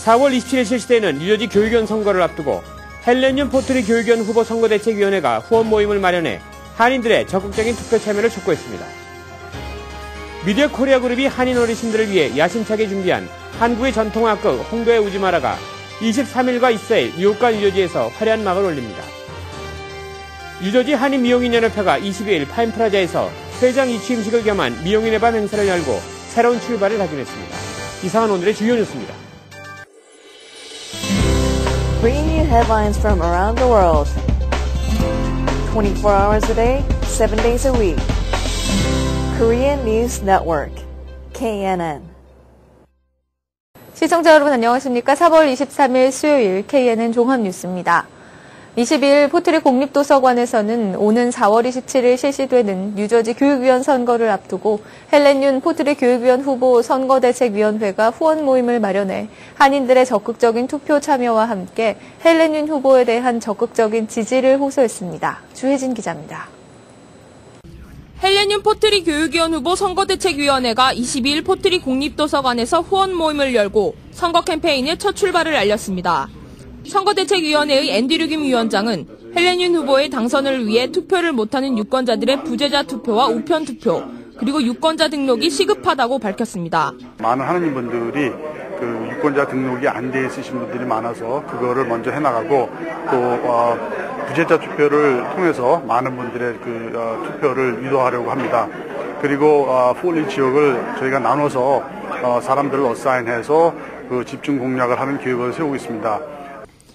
4월 27일 실시되는 뉴저지 교육위원 선거를 앞두고 헬렌윤 포트리 교육위원 후보 선거대책위원회가 후원 모임을 마련해 한인들의 적극적인 투표 참여를 촉구했습니다. 미디어 코리아 그룹이 한인 어르신들을 위해 야심차게 준비한 한국의 전통 악극 홍도의 우즈마라가 23일과 24일 뉴욕과 뉴저지에서 화려한 막을 올립니다. 뉴저지 한인 미용인연합회가 22일 파인프라자에서 회장 이취임식을 겸한 미용인의 밤 행사를 열고 새로운 출발을 다짐했습니다. 이상은 오늘의 주요 뉴스입니다. Bringing you headlines from around the world. 24 hours a day, 7 days a week. Korean News Network, KNN. 시청자 여러분 안녕하십니까? 4월 23일 수요일 KNN 종합뉴스입니다. 22일 포트리 공립도서관에서는 오는 4월 27일 실시되는 뉴저지 교육위원 선거를 앞두고 헬렌윤 포트리 교육위원 후보 선거대책위원회가 후원 모임을 마련해 한인들의 적극적인 투표 참여와 함께 헬렌윤 후보에 대한 적극적인 지지를 호소했습니다. 주혜진 기자입니다. 헬렌윤 포트리 교육위원 후보 선거대책위원회가 22일 포트리 공립도서관에서 후원 모임을 열고 선거 캠페인의 첫 출발을 알렸습니다. 선거대책위원회의 앤드류 김 위원장은 헬렌윤 후보의 당선을 위해 투표를 못하는 유권자들의 부재자 투표와 우편 투표, 그리고 유권자 등록이 시급하다고 밝혔습니다. 많은 하느님분들이 그 유권자 등록이 안 돼 있으신 분들이 많아서 그거를 먼저 해나가고 또 부재자 투표를 통해서 많은 분들의 투표를 유도하려고 합니다. 그리고 폴리 지역을 저희가 나눠서 사람들을 어사인해서 그 집중 공략을 하는 계획을 세우고 있습니다.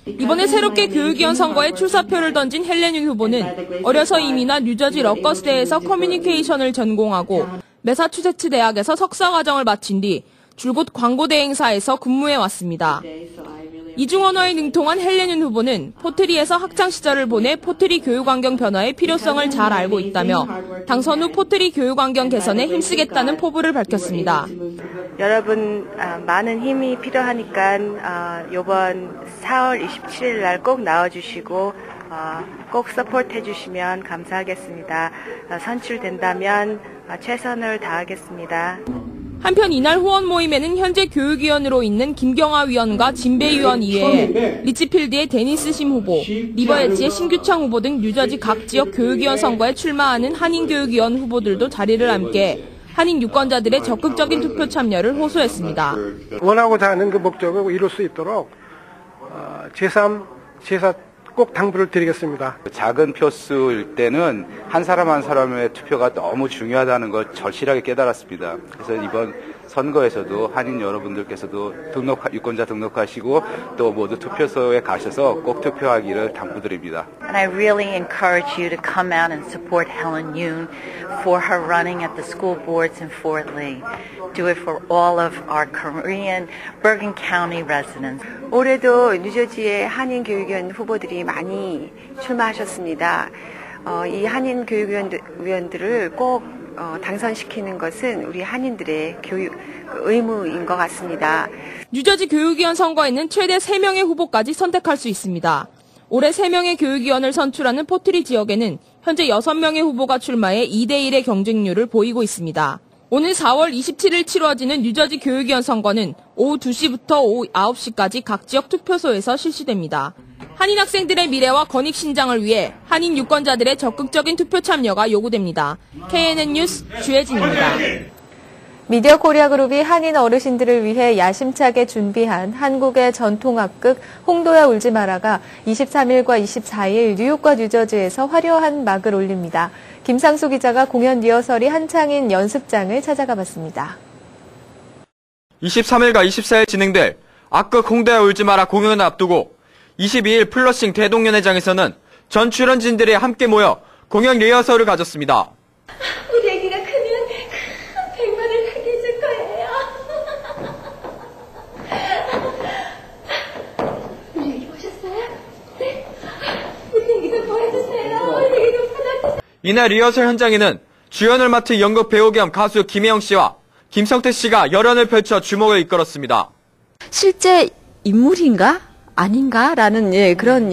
이번에 새롭게 교육위원 선거에 출사표를 던진 헬렌윤 후보는 어려서 이미나 뉴저지 러커스대에서 커뮤니케이션을 전공하고 매사추세츠 대학에서 석사과정을 마친 뒤 줄곧 광고대행사에서 근무해 왔습니다. 이중 언어에 능통한 헬렌윤 후보는 포트리에서 학창 시절을 보내 포트리 교육환경 변화의 필요성을 잘 알고 있다며 당선 후 포트리 교육환경 개선에 힘쓰겠다는 포부를 밝혔습니다. 여러분 많은 힘이 필요하니까 이번 4월 27일 날 꼭 나와주시고 꼭 서포트해 주시면 감사하겠습니다. 선출된다면 최선을 다하겠습니다. 한편 이날 후원 모임에는 현재 교육위원으로 있는 김경아 위원과 진배 위원 이외에 리치필드의 데니스 심 후보, 리버엣지의 신규창 후보 등 뉴저지 각 지역 교육위원 선거에 출마하는 한인교육위원 후보들도 자리를 함께 한인 유권자들의 적극적인 투표 참여를 호소했습니다. 원하고자 하는 그 목적을 이룰 수 있도록 제3, 제4 꼭 당부를 드리겠습니다. 작은 표수일 때는 한 사람 한 사람의 투표가 너무 중요하다는 걸 절실하게 깨달았습니다. 그래서 이번 선거에서도 한인 여러분들께서도 유권자 등록하시고 또 모두 투표소에 가셔서 꼭 투표하기를 당부드립니다. And I really encourage you to come out and support Helen Yoon for her running at the school boards in Fort Lee. Do it for all of our Korean Bergen County residents. 올해도 뉴저지의 한인 교육위원 후보들이 많이 출마하셨습니다. 이 한인 교육위원들을 꼭 당선시키는 것은 우리 한인들의 교육 의무인 것 같습니다. 뉴저지 교육위원 선거에는 최대 3명의 후보까지 선택할 수 있습니다. 올해 3명의 교육위원을 선출하는 포트리 지역에는 현재 6명의 후보가 출마해 2대1의 경쟁률을 보이고 있습니다. 오늘 4월 27일 치러지는 뉴저지 교육위원 선거는 오후 2시부터 오후 9시까지 각 지역 투표소에서 실시됩니다. 한인 학생들의 미래와 권익 신장을 위해 한인 유권자들의 적극적인 투표 참여가 요구됩니다. KNN 뉴스 주혜진입니다. 미디어 코리아 그룹이 한인 어르신들을 위해 야심차게 준비한 한국의 전통 악극 홍도야 울지 마라가 23일과 24일 뉴욕과 뉴저지에서 화려한 막을 올립니다. 김상수 기자가 공연 리허설이 한창인 연습장을 찾아가 봤습니다. 23일과 24일 진행될 악극 홍도야 울지 마라 공연을 앞두고 22일 플러싱 대동연회장에서는 전 출연진들이 함께 모여 공연 리허설을 가졌습니다. 우리 애기가 크면 큰 백마를 타게 해줄 거예요. 우리 애기 보셨어요? 네? 우리 애기 좀 보여주세요. 우리 애기 좀 보여주세요. 이날 리허설 현장에는 주연을 맡은 연극 배우 겸 가수 김혜영 씨와 김성태 씨가 열연을 펼쳐 주목을 이끌었습니다. 실제 인물인가? 아닌가라는 그런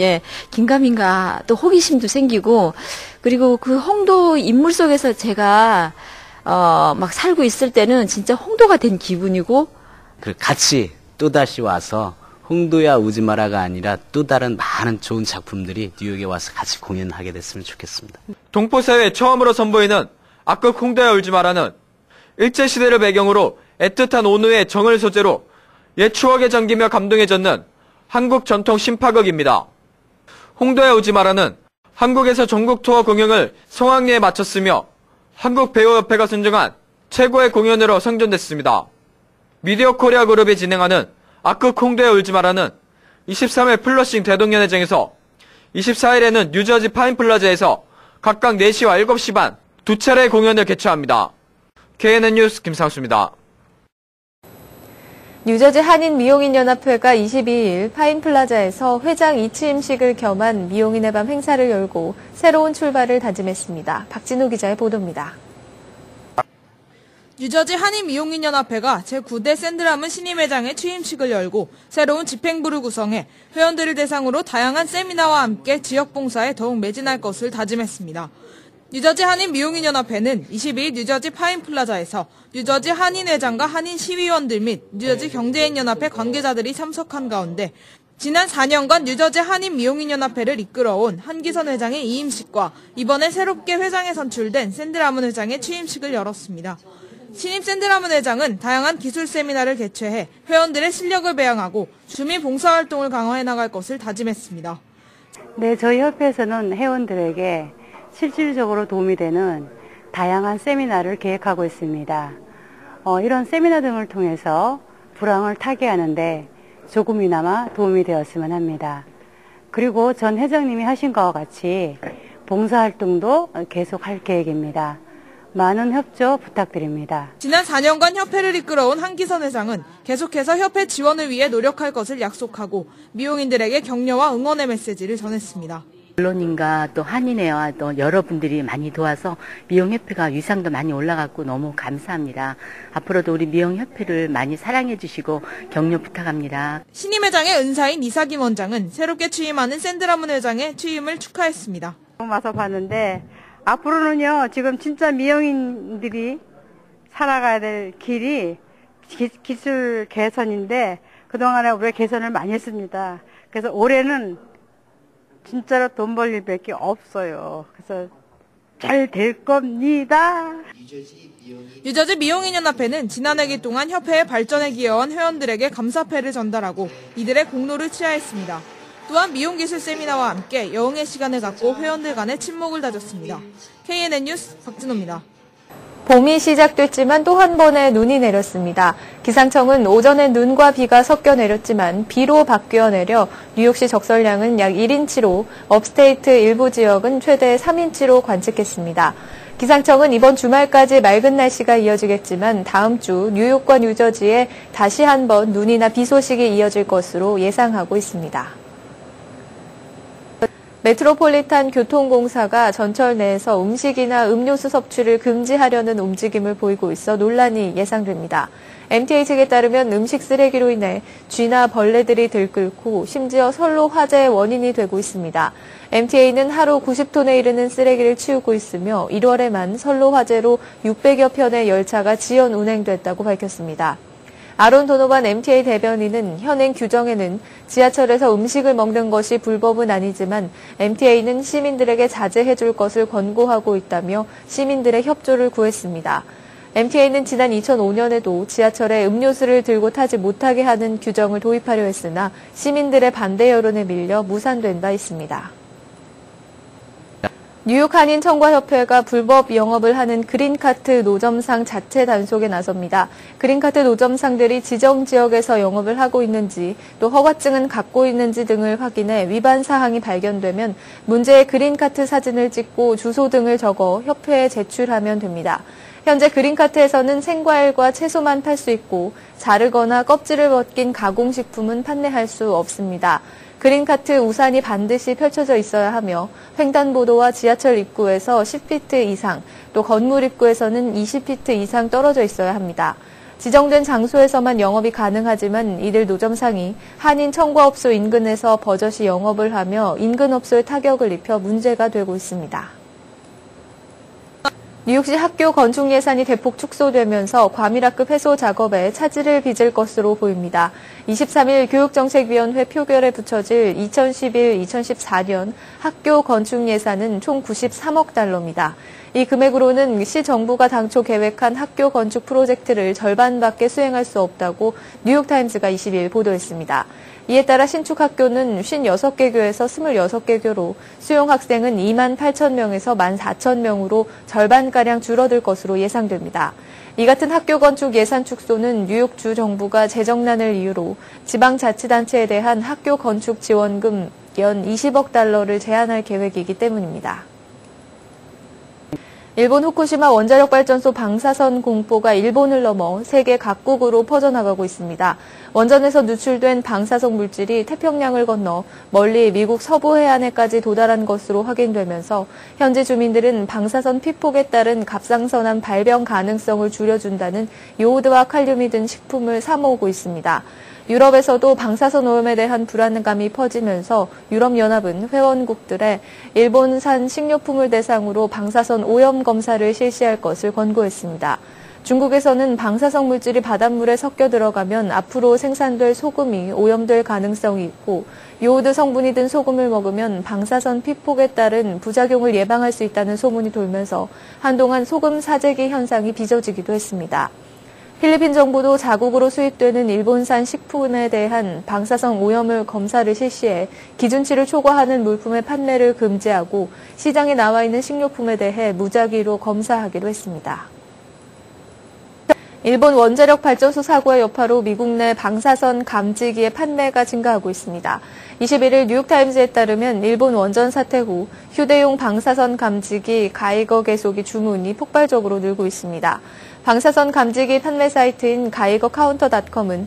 긴가민가 또 호기심도 생기고 그리고 그 홍도 인물 속에서 제가 막 살고 있을 때는 진짜 홍도가 된 기분이고 같이 또다시 와서 홍도야 우지마라가 아니라 또 다른 많은 좋은 작품들이 뉴욕에 와서 같이 공연하게 됐으면 좋겠습니다. 동포사회에 처음으로 선보이는 악극 홍도야 울지마라는 일제시대를 배경으로 애틋한 온우의 정을 소재로 옛 추억에 잠기며 감동에 젖는 한국 전통 신파극입니다. 홍도야 울지마라는 한국에서 전국 투어 공연을 성황리에 마쳤으며 한국배우협회가 선정한 최고의 공연으로 선정됐습니다. 미디어 코리아 그룹이 진행하는 악극 홍도야 울지마라는 23일 플러싱 대동연회장에서 24일에는 뉴저지 파인플라자에서 각각 4시와 7시 반 두 차례 공연을 개최합니다. KNN 뉴스 김상수입니다. 뉴저지 한인미용인연합회가 22일 파인플라자에서 회장 이취임식을 겸한 미용인의 밤 행사를 열고 새로운 출발을 다짐했습니다. 박진우 기자의 보도입니다. 뉴저지 한인미용인연합회가 제9대 샌드라문 신임회장의 취임식을 열고 새로운 집행부를 구성해 회원들을 대상으로 다양한 세미나와 함께 지역 봉사에 더욱 매진할 것을 다짐했습니다. 뉴저지 한인미용인연합회는 22일 뉴저지 파인플라자에서 뉴저지 한인회장과 한인시위원들 및 뉴저지 경제인연합회 관계자들이 참석한 가운데 지난 4년간 뉴저지 한인미용인연합회를 이끌어온 한기선 회장의 이임식과 이번에 새롭게 회장에 선출된 샌드라문 회장의 취임식을 열었습니다. 신임 샌드라문 회장은 다양한 기술 세미나를 개최해 회원들의 실력을 배양하고 주민 봉사활동을 강화해 나갈 것을 다짐했습니다. 네, 저희 협회에서는 회원들에게 실질적으로 도움이 되는 다양한 세미나를 계획하고 있습니다. 이런 세미나 등을 통해서 불황을 타개하는데 조금이나마 도움이 되었으면 합니다. 그리고 전 회장님이 하신 것과 같이 봉사활동도 계속 할 계획입니다. 많은 협조 부탁드립니다. 지난 4년간 협회를 이끌어온 한기선 회장은 계속해서 협회 지원을 위해 노력할 것을 약속하고 미용인들에게 격려와 응원의 메시지를 전했습니다. 언론인과 또 한인회와 또 여러분들이 많이 도와서 미용협회가 위상도 많이 올라갔고 너무 감사합니다. 앞으로도 우리 미용협회를 많이 사랑해 주시고 격려 부탁합니다. 신임 회장의 은사인 이사김 원장은 새롭게 취임하는 샌드라문 회장의 취임을 축하했습니다. 와서 봤는데 앞으로는요, 지금 진짜 미용인들이 살아가야 될 길이 기술 개선인데 그동안에 우리가 개선을 많이 했습니다. 그래서 올해는 진짜로 돈 벌 일밖에 없어요. 그래서 잘 될 겁니다. 뉴저지 미용인연합회는 지난 해기 동안 협회의 발전에 기여한 회원들에게 감사패를 전달하고 이들의 공로를 치하했습니다. 또한 미용기술 세미나와 함께 여흥의 시간을 갖고 회원들 간의 친목을 다졌습니다. KNN 뉴스 박진호입니다. 봄이 시작됐지만 또 한 번의 눈이 내렸습니다. 기상청은 오전엔 눈과 비가 섞여 내렸지만 비로 바뀌어 내려 뉴욕시 적설량은 약 1인치로 업스테이트 일부 지역은 최대 3인치로 관측했습니다. 기상청은 이번 주말까지 맑은 날씨가 이어지겠지만 다음 주 뉴욕과 뉴저지에 다시 한번 눈이나 비 소식이 이어질 것으로 예상하고 있습니다. 메트로폴리탄 교통공사가 전철 내에서 음식이나 음료수 섭취를 금지하려는 움직임을 보이고 있어 논란이 예상됩니다. MTA 측에 따르면 음식 쓰레기로 인해 쥐나 벌레들이 들끓고 심지어 선로 화재의 원인이 되고 있습니다. MTA는 하루 90톤에 이르는 쓰레기를 치우고 있으며 1월에만 선로 화재로 600여 편의 열차가 지연 운행됐다고 밝혔습니다. 아론 도노반 MTA 대변인은 현행 규정에는 지하철에서 음식을 먹는 것이 불법은 아니지만 MTA는 시민들에게 자제해 줄 것을 권고하고 있다며 시민들의 협조를 구했습니다. MTA는 지난 2005년에도 지하철에 음료수를 들고 타지 못하게 하는 규정을 도입하려 했으나 시민들의 반대 여론에 밀려 무산된 바 있습니다. 뉴욕 한인청과협회가 불법 영업을 하는 그린카트 노점상 자체 단속에 나섭니다. 그린카트 노점상들이 지정 지역에서 영업을 하고 있는지 또 허가증은 갖고 있는지 등을 확인해 위반 사항이 발견되면 문제의 그린카트 사진을 찍고 주소 등을 적어 협회에 제출하면 됩니다. 현재 그린카트에서는 생과일과 채소만 팔 수 있고 자르거나 껍질을 벗긴 가공식품은 판매할 수 없습니다. 그린카트 우산이 반드시 펼쳐져 있어야 하며 횡단보도와 지하철 입구에서 10피트 이상, 또 건물 입구에서는 20피트 이상 떨어져 있어야 합니다. 지정된 장소에서만 영업이 가능하지만 이들 노점상이 한인 청과업소 인근에서 버젓이 영업을 하며 인근 업소에 타격을 입혀 문제가 되고 있습니다. 뉴욕시 학교 건축 예산이 대폭 축소되면서 과밀학급 해소 작업에 차질을 빚을 것으로 보입니다. 23일 교육정책위원회 표결에 붙여질 2011-2014년 학교 건축 예산은 총 93억 달러입니다. 이 금액으로는 시 정부가 당초 계획한 학교 건축 프로젝트를 절반밖에 수행할 수 없다고 뉴욕타임스가 20일 보도했습니다. 이에 따라 신축 학교는 56개 교에서 26개 교로 수용 학생은 2만 8천 명에서 1만 4천 명으로 절반가량 줄어들 것으로 예상됩니다. 이 같은 학교 건축 예산 축소는 뉴욕주 정부가 재정난을 이유로 지방자치단체에 대한 학교 건축 지원금 연 20억 달러를 제한할 계획이기 때문입니다. 일본 후쿠시마 원자력 발전소 방사선 공포가 일본을 넘어 세계 각국으로 퍼져나가고 있습니다. 원전에서 누출된 방사성 물질이 태평양을 건너 멀리 미국 서부 해안에까지 도달한 것으로 확인되면서 현지 주민들은 방사선 피폭에 따른 갑상선암 발병 가능성을 줄여준다는 요오드와 칼륨이 든 식품을 사 모으고 있습니다. 유럽에서도 방사선 오염에 대한 불안감이 퍼지면서 유럽연합은 회원국들의 일본산 식료품을 대상으로 방사선 오염 검사를 실시할 것을 권고했습니다. 중국에서는 방사성 물질이 바닷물에 섞여 들어가면 앞으로 생산될 소금이 오염될 가능성이 있고 요오드 성분이 든 소금을 먹으면 방사선 피폭에 따른 부작용을 예방할 수 있다는 소문이 돌면서 한동안 소금 사재기 현상이 빚어지기도 했습니다. 필리핀 정부도 자국으로 수입되는 일본산 식품에 대한 방사성 오염을 검사를 실시해 기준치를 초과하는 물품의 판매를 금지하고 시장에 나와 있는 식료품에 대해 무작위로 검사하기로 했습니다. 일본 원자력 발전소 사고의 여파로 미국 내 방사선 감지기의 판매가 증가하고 있습니다. 21일 뉴욕타임즈에 따르면 일본 원전 사태 후 휴대용 방사선 감지기 가이거 계속기 주문이 폭발적으로 늘고 있습니다. 방사선 감지기 판매 사이트인 가이거카운터닷컴은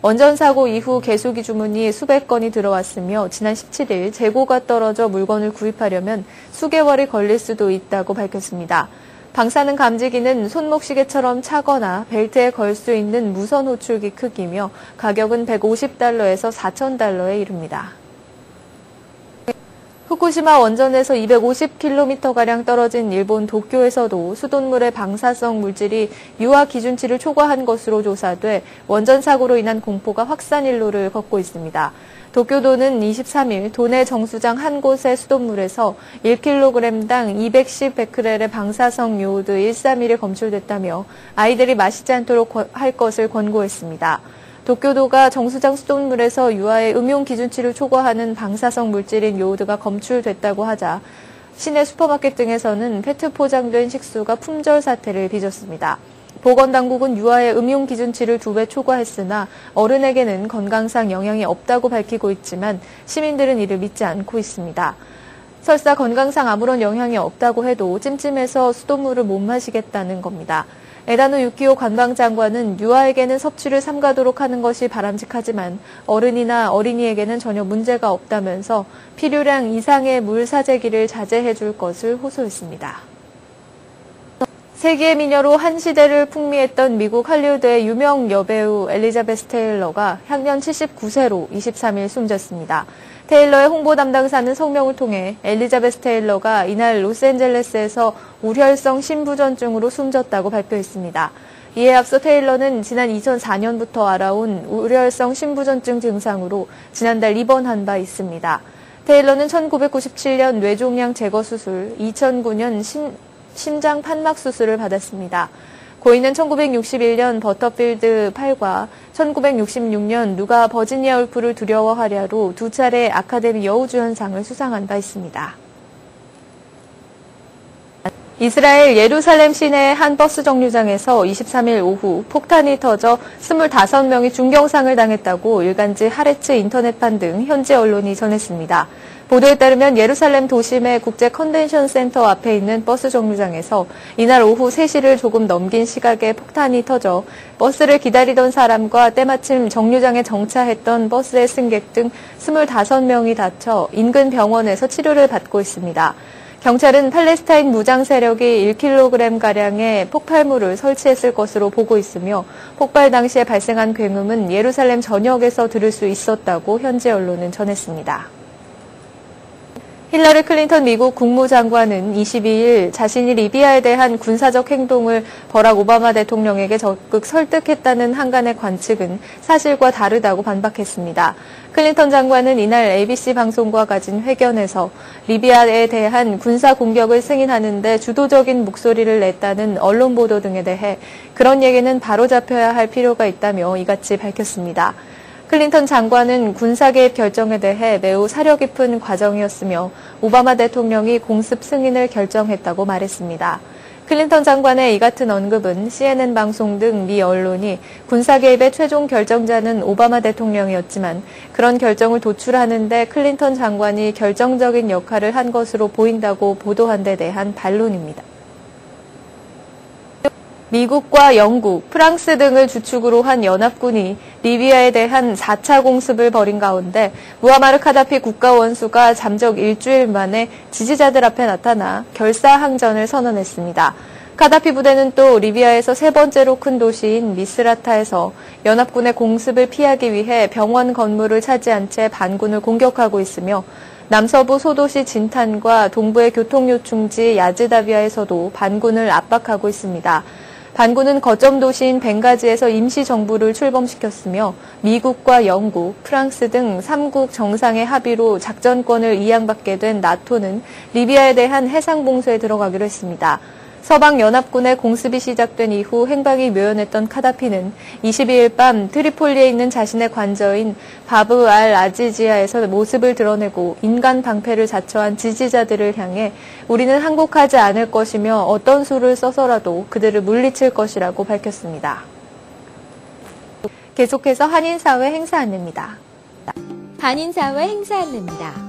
원전 사고 이후 개수기 주문이 수백 건이 들어왔으며 지난 17일 재고가 떨어져 물건을 구입하려면 수개월이 걸릴 수도 있다고 밝혔습니다. 방사능 감지기는 손목시계처럼 차거나 벨트에 걸 수 있는 무선 호출기 크기며 가격은 $150에서 $4,000에 이릅니다. 후쿠시마 원전에서 250km가량 떨어진 일본 도쿄에서도 수돗물의 방사성 물질이 유아 기준치를 초과한 것으로 조사돼 원전 사고로 인한 공포가 확산 일로를 걷고 있습니다. 도쿄도는 23일 도내 정수장 한 곳의 수돗물에서 1kg당 210베크렐의 방사성 요오드 131이 검출됐다며 아이들이 마시지 않도록 할 것을 권고했습니다. 도쿄도가 정수장 수돗물에서 유아의 음용 기준치를 초과하는 방사성 물질인 요오드가 검출됐다고 하자 시내 슈퍼마켓 등에서는 페트 포장된 식수가 품절 사태를 빚었습니다. 보건당국은 유아의 음용 기준치를 2배 초과했으나 어른에게는 건강상 영향이 없다고 밝히고 있지만 시민들은 이를 믿지 않고 있습니다. 설사 건강상 아무런 영향이 없다고 해도 찜찜해서 수돗물을 못 마시겠다는 겁니다. 에다노 유키오 관방장관은 유아에게는 섭취를 삼가도록 하는 것이 바람직하지만 어른이나 어린이에게는 전혀 문제가 없다면서 필요량 이상의 물 사재기를 자제해 줄 것을 호소했습니다. 세기의 미녀로 한 시대를 풍미했던 미국 할리우드의 유명 여배우 엘리자베스 테일러가 향년 79세로 23일 숨졌습니다. 테일러의 홍보 담당사는 성명을 통해 엘리자베스 테일러가 이날 로스앤젤레스에서 우혈성 심부전증으로 숨졌다고 발표했습니다. 이에 앞서 테일러는 지난 2004년부터 알아온 우혈성 심부전증 증상으로 지난달 입원한 바 있습니다. 테일러는 1997년 뇌종양 제거 수술, 2009년 심장 판막 수술을 받았습니다. 고인은 1961년 버터필드 8과 1966년 누가 버지니아 울프를 두려워하랴로 2차례 아카데미 여우주연상을 수상한 바 있습니다. 이스라엘 예루살렘 시내 한 버스 정류장에서 23일 오후 폭탄이 터져 25명이 중경상을 당했다고 일간지 하레츠 인터넷판 등 현지 언론이 전했습니다. 보도에 따르면 예루살렘 도심의 국제 컨벤션 센터 앞에 있는 버스 정류장에서 이날 오후 3시를 조금 넘긴 시각에 폭탄이 터져 버스를 기다리던 사람과 때마침 정류장에 정차했던 버스의 승객 등 25명이 다쳐 인근 병원에서 치료를 받고 있습니다. 경찰은 팔레스타인 무장 세력이 1kg가량의 폭발물을 설치했을 것으로 보고 있으며 폭발 당시에 발생한 굉음은 예루살렘 전역에서 들을 수 있었다고 현지 언론은 전했습니다. 힐러리 클린턴 미국 국무장관은 22일 자신이 리비아에 대한 군사적 행동을 버락 오바마 대통령에게 적극 설득했다는 한간의 관측은 사실과 다르다고 반박했습니다. 클린턴 장관은 이날 ABC 방송과 가진 회견에서 리비아에 대한 군사 공격을 승인하는 데 주도적인 목소리를 냈다는 언론 보도 등에 대해 그런 얘기는 바로잡혀야 할 필요가 있다며 이같이 밝혔습니다. 클린턴 장관은 군사개입 결정에 대해 매우 사려 깊은 과정이었으며 오바마 대통령이 공습 승인을 결정했다고 말했습니다. 클린턴 장관의 이 같은 언급은 CNN 방송 등 미 언론이 군사개입의 최종 결정자는 오바마 대통령이었지만 그런 결정을 도출하는 데 클린턴 장관이 결정적인 역할을 한 것으로 보인다고 보도한 데 대한 반론입니다. 미국과 영국, 프랑스 등을 주축으로 한 연합군이 리비아에 대한 4차 공습을 벌인 가운데 무아마르 카다피 국가원수가 잠적 일주일 만에 지지자들 앞에 나타나 결사항전을 선언했습니다. 카다피 부대는 또 리비아에서 세 번째로 큰 도시인 미스라타에서 연합군의 공습을 피하기 위해 병원 건물을 차지한 채 반군을 공격하고 있으며 남서부 소도시 진탄과 동부의 교통요충지 야즈다비아에서도 반군을 압박하고 있습니다. 반군은 거점 도시인 벵가지에서 임시정부를 출범시켰으며 미국과 영국, 프랑스 등 3국 정상의 합의로 작전권을 이양받게 된 나토는 리비아에 대한 해상봉쇄에 들어가기로 했습니다. 서방연합군의 공습이 시작된 이후 행방이 묘연했던 카다피는 22일 밤 트리폴리에 있는 자신의 관저인 바브 알 아지지아에서 모습을 드러내고 인간 방패를 자처한 지지자들을 향해 우리는 항복하지 않을 것이며 어떤 수를 써서라도 그들을 물리칠 것이라고 밝혔습니다. 계속해서 한인사회 행사 안내입니다. 한인사회 행사 안내입니다.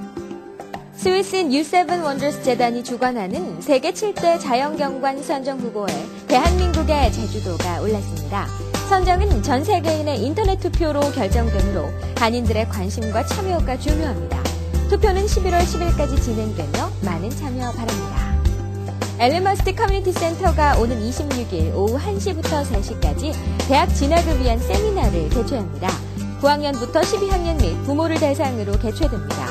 스위스 뉴세븐 원더스 재단이 주관하는 세계 7대 자연경관 선정 후보에 대한민국의 제주도가 올랐습니다. 선정은 전 세계인의 인터넷 투표로 결정되므로 한인들의 관심과 참여가 중요합니다. 투표는 11월 10일까지 진행되며 많은 참여 바랍니다. 엘리머스트 커뮤니티 센터가 오는 26일 오후 1시부터 3시까지 대학 진학을 위한 세미나를 개최합니다. 9학년부터 12학년 및 부모를 대상으로 개최됩니다.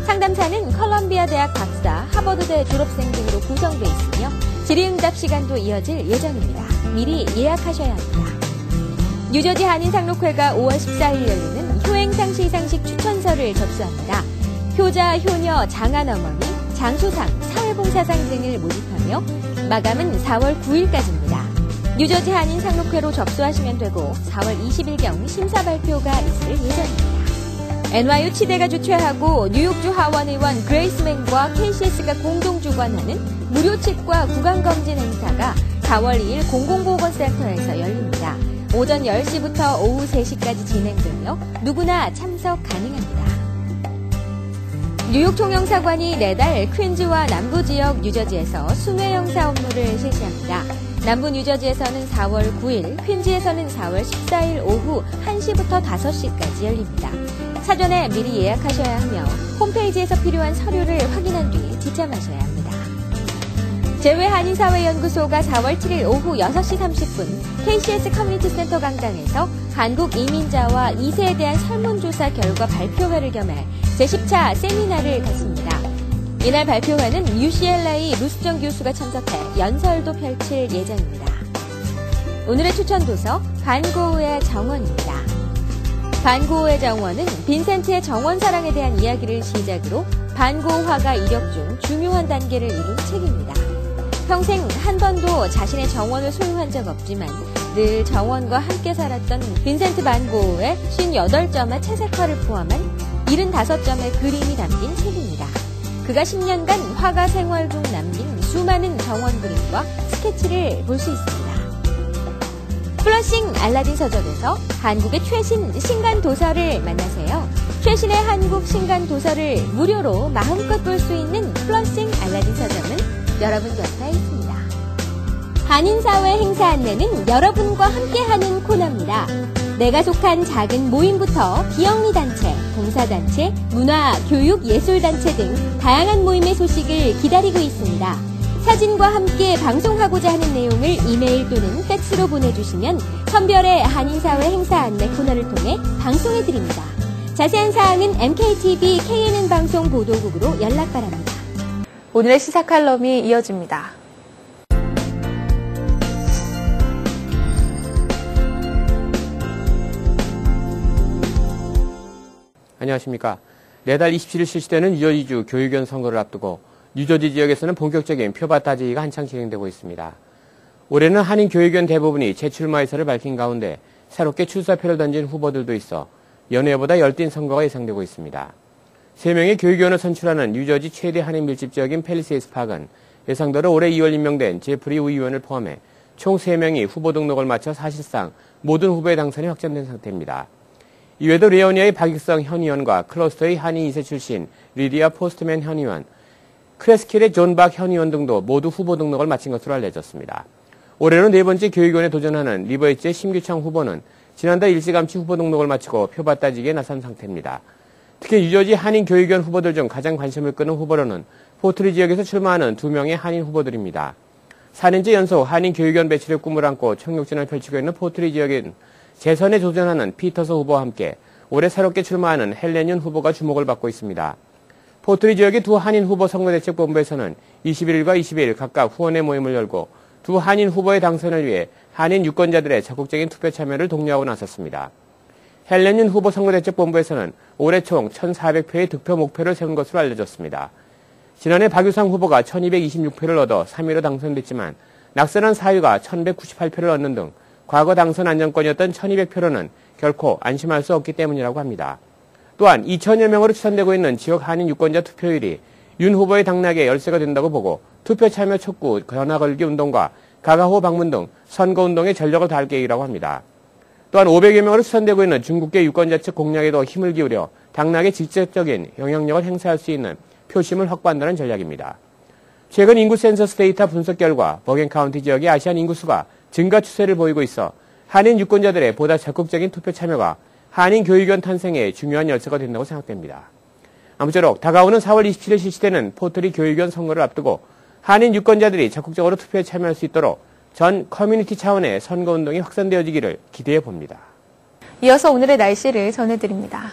상담사는 컬럼비아 대학 박사, 하버드대 졸업생 등으로 구성되어 있으며 질의응답 시간도 이어질 예정입니다. 미리 예약하셔야 합니다. 뉴저지 한인상록회가 5월 14일 열리는 효행상 시상식 추천서를 접수합니다. 효자, 효녀, 장안 어머니, 장수상, 사회봉사상 등을 모집하며 마감은 4월 9일까지입니다. 뉴저지 한인상록회로 접수하시면 되고 4월 20일경 심사 발표가 있을 예정입니다. NYU 치대가 주최하고 뉴욕주 하원의원 그레이스맨과 KCS가 공동 주관하는 무료 치과 구강검진 행사가 4월 2일 공공보건센터에서 열립니다. 오전 10시부터 오후 3시까지 진행되며 누구나 참석 가능합니다. 뉴욕 총영사관이 내달 퀸즈와 남부지역 뉴저지에서 순회 영사 업무를 실시합니다. 남부 뉴저지에서는 4월 9일, 퀸즈에서는 4월 14일 오후 1시부터 5시까지 열립니다. 사전에 미리 예약하셔야 하며 홈페이지에서 필요한 서류를 확인한 뒤 지참하셔야 합니다. 제외한인사회연구소가 4월 7일 오후 6시 30분 KCS 커뮤니티 센터 강당에서 한국 이민자와 2세에 대한 설문조사 결과 발표회를 겸해 제10차 세미나를 갖습니다. 이날 발표회는 UCLA 루스정 교수가 참석해 연설도 펼칠 예정입니다. 오늘의 추천 도서 반고흐의 정원입니다. 반고흐의 정원은 빈센트의 정원사랑에 대한 이야기를 시작으로 반고흐 화가 이력 중 중요한 단계를 이룬 책입니다. 평생 한 번도 자신의 정원을 소유한 적 없지만 늘 정원과 함께 살았던 빈센트 반 고흐의 58점의 채색화를 포함한 75점의 그림이 담긴 책입니다. 그가 10년간 화가 생활 중 남긴 수많은 정원 그림과 스케치를 볼 수 있습니다. 플러싱 알라딘 서점에서 한국의 최신 신간 도서를 만나세요. 최신의 한국 신간 도서를 무료로 마음껏 볼 수 있는 플러싱 알라딘 서점은 여러분 곁에 있습니다. 한인사회 행사 안내는 여러분과 함께하는 코너입니다. 내가 속한 작은 모임부터 비영리단체, 봉사단체, 문화, 교육, 예술단체 등 다양한 모임의 소식을 기다리고 있습니다. 사진과 함께 방송하고자 하는 내용을 이메일 또는 팩스로 보내주시면 선별의 한인사회 행사 안내 코너를 통해 방송해드립니다. 자세한 사항은 MKTV KNN 방송 보도국으로 연락 바랍니다. 오늘의 시사 칼럼이 이어집니다. 안녕하십니까. 내달 27일 실시되는 뉴저지주 교육위원 선거를 앞두고 뉴저지 지역에서는 본격적인 표밭 따지기가 한창 진행되고 있습니다. 올해는 한인 교육위원 대부분이 재출마 의사를 밝힌 가운데 새롭게 출사표를 던진 후보들도 있어 연예보다 열띤 선거가 예상되고 있습니다. 3명의 교육위원을 선출하는 뉴저지 최대 한인 밀집 지역인 팰리세이드 파크는 예상대로 올해 2월 임명된 제프리 우 의원을 포함해 총 3명이 후보 등록을 마쳐 사실상 모든 후보의 당선이 확정된 상태입니다. 이외에도 레오니아의 박익성 현 의원과 클러스터의 한인 2세 출신 리디아 포스트맨 현 의원, 크레스킬의 존 박 현 의원 등도 모두 후보 등록을 마친 것으로 알려졌습니다. 올해로 4번째 교육위원에 도전하는 리버에지의 심규창 후보는 지난달 일찌감치 후보 등록을 마치고 표밭 따지기에 나선 상태입니다. 특히 뉴저지 한인 교육위원 후보들 중 가장 관심을 끄는 후보로는 포트리 지역에서 출마하는 2명의 한인 후보들입니다. 4년째 연속 한인 교육위원 배출의 꿈을 안고 총력전을 펼치고 있는 포트리 지역인 재선에 도전하는 피터스 후보와 함께 올해 새롭게 출마하는 헬렌 윤 후보가 주목을 받고 있습니다. 포트리 지역의 두 한인 후보 선거대책본부에서는 21일과 22일 각각 후원회 모임을 열고 두 한인 후보의 당선을 위해 한인 유권자들의 적극적인 투표 참여를 독려하고 나섰습니다. 헬렌 윤 후보 선거대책본부에서는 올해 총 1,400표의 득표 목표를 세운 것으로 알려졌습니다. 지난해 박유상 후보가 1,226표를 얻어 3위로 당선됐지만 낙선한 사유가 1,198표를 얻는 등 과거 당선 안정권이었던 1,200표로는 결코 안심할 수 없기 때문이라고 합니다. 또한 2,000여 명으로 추산되고 있는 지역 한인 유권자 투표율이 윤 후보의 당락에 열쇠가 된다고 보고 투표 참여 촉구, 전화 걸기 운동과 가가호 방문 등 선거운동에 전력을 다할 계획이라고 합니다. 또한 500여 명으로 추산되고 있는 중국계 유권자 측 공략에도 힘을 기울여 당락에 직접적인 영향력을 행사할 수 있는 표심을 확보한다는 전략입니다. 최근 인구 센서스 데이터 분석 결과 버겐 카운티 지역의 아시안 인구수가 증가 추세를 보이고 있어 한인 유권자들의 보다 적극적인 투표 참여가 한인 교육위원 탄생에 중요한 열쇠가 된다고 생각됩니다. 아무쪼록 다가오는 4월 27일 실시되는 포트리 교육위원 선거를 앞두고 한인 유권자들이 적극적으로 투표에 참여할 수 있도록 전 커뮤니티 차원의 선거운동이 확산되어지기를 기대해 봅니다. 이어서 오늘의 날씨를 전해드립니다.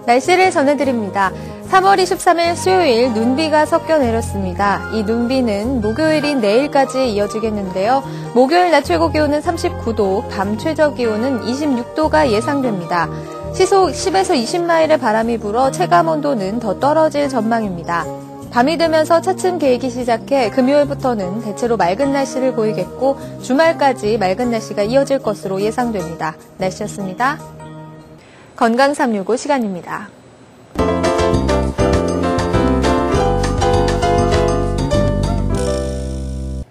날씨를 전해드립니다. 3월 23일 수요일 눈비가 섞여 내렸습니다. 이 눈비는 목요일인 내일까지 이어지겠는데요. 목요일 낮 최고 기온은 39도, 밤 최저 기온은 26도가 예상됩니다. 시속 10에서 20마일의 바람이 불어 체감 온도는 더 떨어질 전망입니다. 밤이 되면서 차츰 개이기 시작해 금요일부터는 대체로 맑은 날씨를 보이겠고 주말까지 맑은 날씨가 이어질 것으로 예상됩니다. 날씨였습니다. 건강 365 시간입니다.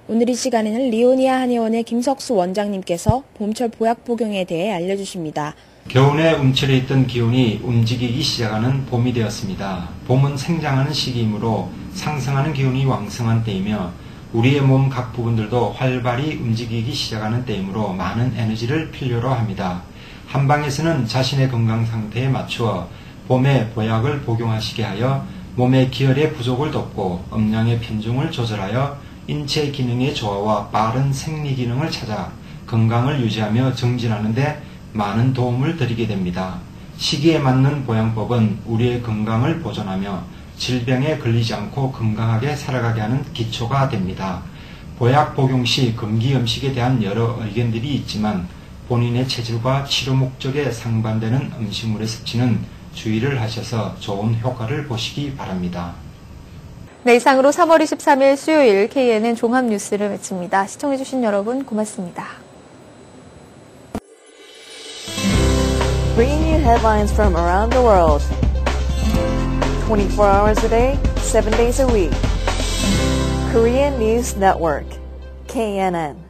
오늘 이 시간에는 리오니아 한의원의 김석수 원장님께서 봄철 보약 복용에 대해 알려주십니다. 겨울에 움츠려 있던 기운이 움직이기 시작하는 봄이 되었습니다. 봄은 생장하는 시기이므로 상승하는 기운이 왕성한 때이며 우리의 몸 각 부분들도 활발히 움직이기 시작하는 때이므로 많은 에너지를 필요로 합니다. 한방에서는 자신의 건강 상태에 맞추어 봄에 보약을 복용하시게 하여 몸의 기혈의 부족을 돕고 음양의 편중을 조절하여 인체 기능의 조화와 빠른 생리 기능을 찾아 건강을 유지하며 정진하는 데 많은 도움을 드리게 됩니다. 시기에 맞는 보양법은 우리의 건강을 보존하며 질병에 걸리지 않고 건강하게 살아가게 하는 기초가 됩니다. 보약 복용 시 금기 음식에 대한 여러 의견들이 있지만 본인의 체질과 치료 목적에 상반되는 음식물의 섭취는 주의를 하셔서 좋은 효과를 보시기 바랍니다. 네, 이상으로 3월 23일 수요일 KNN 종합뉴스를 마칩니다. 시청해주신 여러분 고맙습니다. Bringing you headlines from around the world. 24 hours a day, 7 days a week. Korean News Network, KNN.